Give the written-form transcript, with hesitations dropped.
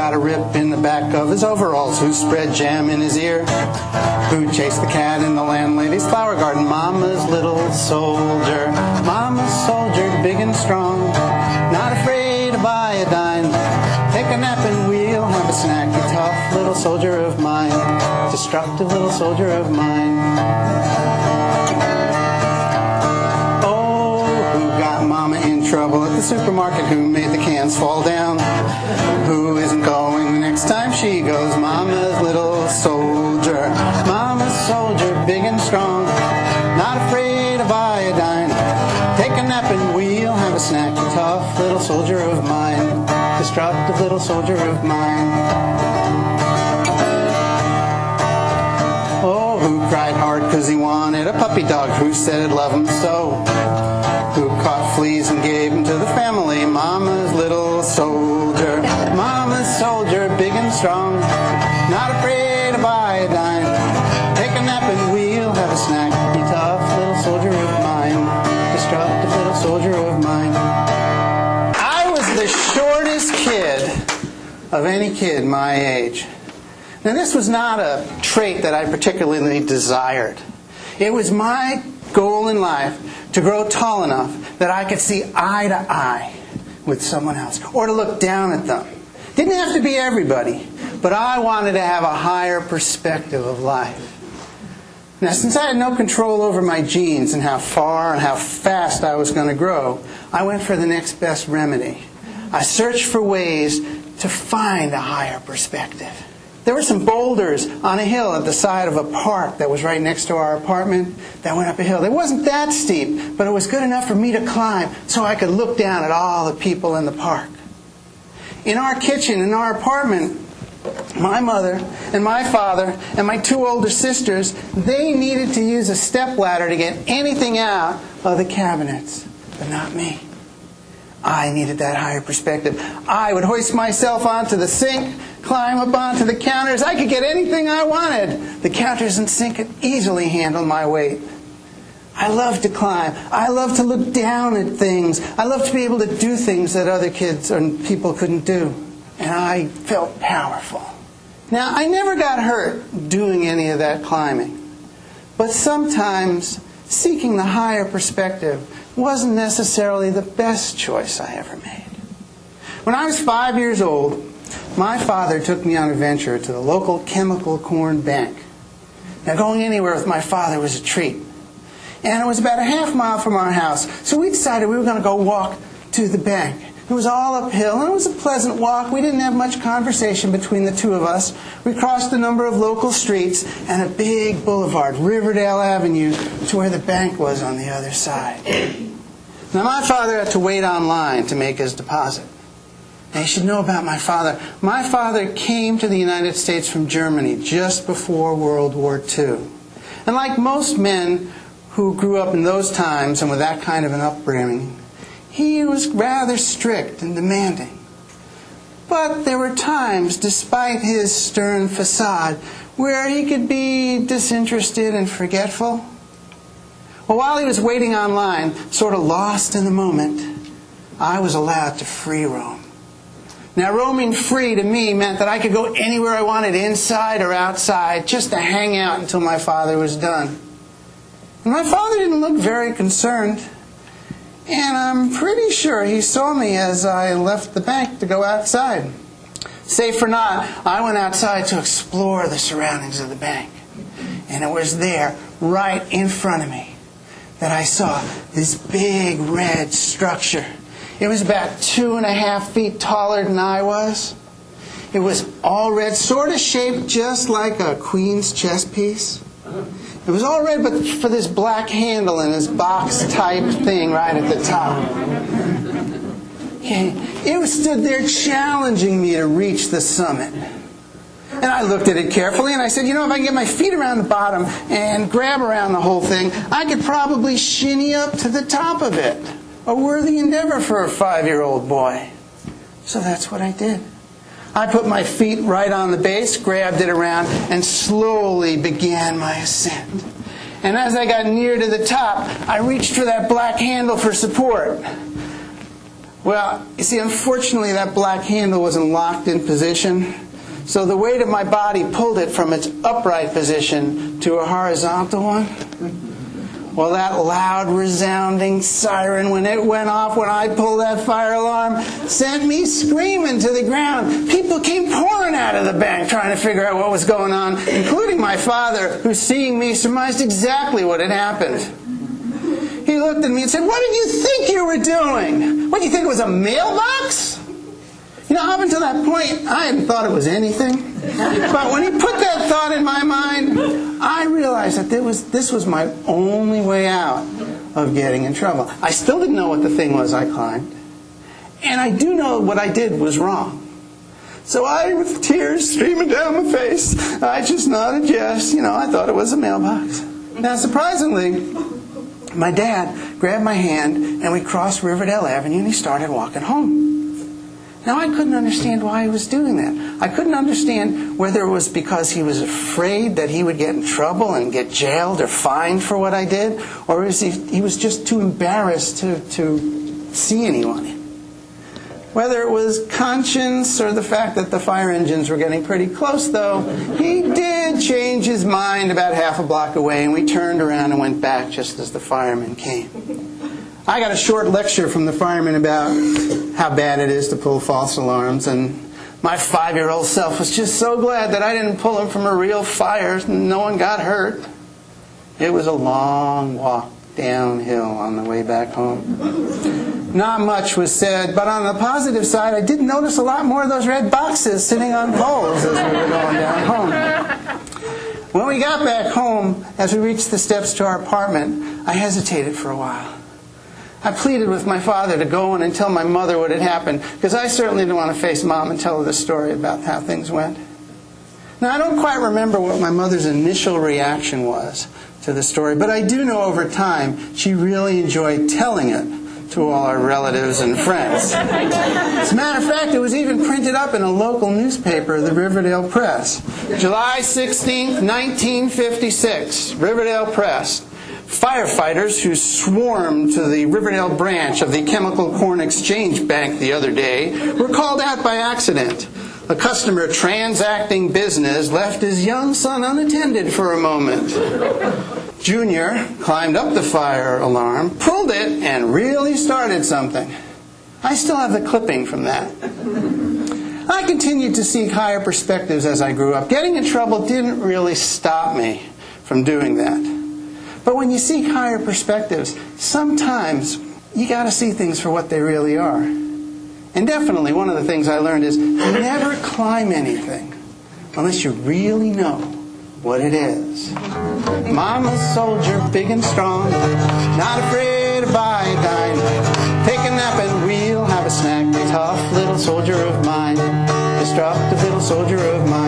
got a rip in the back of his overalls? Who spread jam in his ear? Who chased the cat in the landlady's flower garden? Mama's little soldier. Mama's soldier, big and strong, not afraid of iodine. Take a nap and we'll have a snack. You tough little soldier of mine, destructive little soldier of mine. Oh, who got Mama in trouble at the supermarket? Who made the cans fall down? Who isn't going the next time she goes? Mama's little soldier. Mama's soldier, big and strong, not afraid of iodine. Take a nap and we'll have a snack. You tough little soldier of mine, destructive little soldier of mine. Oh, who cried hard because he wanted a puppy dog? Who said it'd love him so? Who caught fleas and gave them to the family? Mama's little soldier. Mama's soldier, big and strong, not afraid of iodine. Take a nap and we'll have a snack. You tough little soldier of mine, destructive little soldier of mine. I was the shortest kid of any kid my age. Now, this was not a trait that I particularly desired. It was my goal in life to grow tall enough that I could see eye to eye with someone else, or to look down at them. Didn't have to be everybody, but I wanted to have a higher perspective of life. Now, since I had no control over my genes and how far and how fast I was going to grow, I went for the next best remedy. I searched for ways to find a higher perspective. There were some boulders on a hill at the side of a park that was right next to our apartment that went up a hill. It wasn't that steep, but it was good enough for me to climb so I could look down at all the people in the park. In our kitchen, in our apartment, my mother and my father and my two older sisters, they needed to use a stepladder to get anything out of the cabinets, but not me. I needed that higher perspective. I would hoist myself onto the sink, climb up onto the counters. I could get anything I wanted. The counters and sink could easily handle my weight. I loved to climb. I loved to look down at things. I loved to be able to do things that other kids and people couldn't do. And I felt powerful. Now, I never got hurt doing any of that climbing. But sometimes seeking the higher perspective wasn't necessarily the best choice I ever made. When I was 5 years old, my father took me on a venture to the local chemical corn bank. Now, going anywhere with my father was a treat. And it was about a half mile from our house, so we decided we were going to go walk to the bank. It was all uphill, and it was a pleasant walk. We didn't have much conversation between the two of us. We crossed a number of local streets and a big boulevard, Riverdale Avenue, to where the bank was on the other side. Now, my father had to wait online to make his deposit. Now, you should know about my father. My father came to the United States from Germany just before World War II. And like most men who grew up in those times and with that kind of an upbringing, he was rather strict and demanding. But there were times, despite his stern facade, where he could be disinterested and forgetful. Well, while he was waiting online, sort of lost in the moment, I was allowed to free roam. Now, roaming free to me meant that I could go anywhere I wanted, inside or outside, just to hang out until my father was done. And my father didn't look very concerned. And I'm pretty sure he saw me as I left the bank to go outside. Safe or not, I went outside to explore the surroundings of the bank. And it was there, right in front of me, that I saw this big red structure. It was about 2.5 feet taller than I was. It was all red, sort of shaped just like a queen's chess piece. It was all red, but for this black handle and this box-type thing right at the top. It stood there challenging me to reach the summit. And I looked at it carefully, and I said, you know, if I can get my feet around the bottom and grab around the whole thing, I could probably shinny up to the top of it. A worthy endeavor for a 5-year-old boy. So that's what I did. I put my feet right on the base, grabbed it around, and slowly began my ascent. And as I got near to the top, I reached for that black handle for support. Well, you see, unfortunately that black handle wasn't locked in position, so the weight of my body pulled it from its upright position to a horizontal one. Well, that loud, resounding siren, when it went off when I pulled that fire alarm, sent me screaming to the ground. People came pouring out of the bank trying to figure out what was going on, including my father, who, seeing me, surmised exactly what had happened. He looked at me and said, "What did you think you were doing? What, you think it was a mailbox?" You know, up until that point, I hadn't thought it was anything. But when he put that thought in my mind, I realized that this was my only way out of getting in trouble. I still didn't know what the thing was I climbed. And I do know what I did was wrong. So I, with tears streaming down my face, I just nodded yes. I thought it was a mailbox. Now, surprisingly, my dad grabbed my hand and we crossed Riverdale Avenue and he started walking home. Now, I couldn't understand why he was doing that. I couldn't understand whether it was because he was afraid that he would get in trouble and get jailed or fined for what I did, or he was just too embarrassed to see anyone. Whether it was conscience or the fact that the fire engines were getting pretty close, though, he did change his mind about half a block away, and we turned around and went back just as the firemen came. I got a short lecture from the firemen about how bad it is to pull false alarms, and my 5-year-old self was just so glad that I didn't pull them from a real fire and no one got hurt. It was a long walk downhill on the way back home. Not much was said, but on the positive side, I did notice a lot more of those red boxes sitting on poles as we were going down home. When we got back home, as we reached the steps to our apartment, I hesitated for a while. I pleaded with my father to go in and tell my mother what had happened, because I certainly didn't want to face Mom and tell her the story about how things went. Now, I don't quite remember what my mother's initial reaction was to the story, but I do know over time she really enjoyed telling it to all our relatives and friends. As a matter of fact, it was even printed up in a local newspaper, the Riverdale Press. July 16th, 1956, Riverdale Press. Firefighters who swarmed to the Riverdale branch of the Chemical Corn Exchange Bank the other day were called out by accident. A customer transacting business left his young son unattended for a moment. Junior climbed up the fire alarm, pulled it, and really started something. I still have the clipping from that. I continued to seek higher perspectives as I grew up. Getting in trouble didn't really stop me from doing that. But when you seek higher perspectives, sometimes you got to see things for what they really are. And definitely one of the things I learned is never climb anything unless you really know what it is. Mama's soldier, big and strong, not afraid of buy a dime. Take a nap and we'll have a snack. Tough little soldier of mine, destructive little soldier of mine.